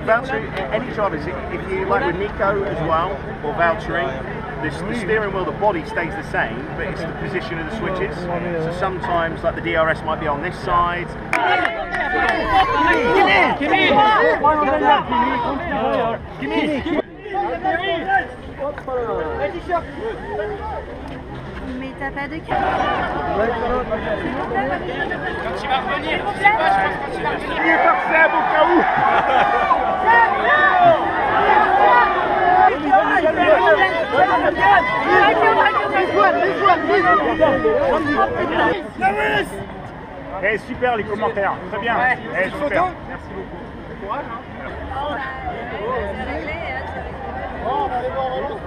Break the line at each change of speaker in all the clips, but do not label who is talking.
Valtteri, any drivers, if you like with Nico as well, or Valtteri, the steering wheel, the body stays the same, but it's the position of the switches. So sometimes, like the DRS might be on this side.
Mais t'as pas de carte.
Quand il va revenir, je sais pas, je pense quand il va revenir.
Il est par Seb au cas où. Eh, super les commentaires, très bien. Eh, super. Merci beaucoup. Bon courage. On va aller voir Valence.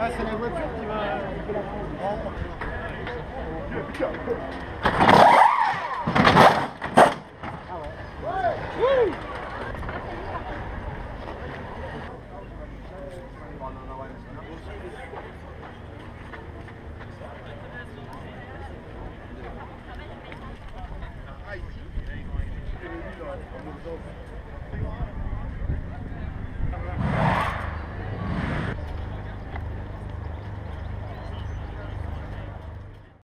Ah, c'est la voiture qui va la prendre. Ah, ici.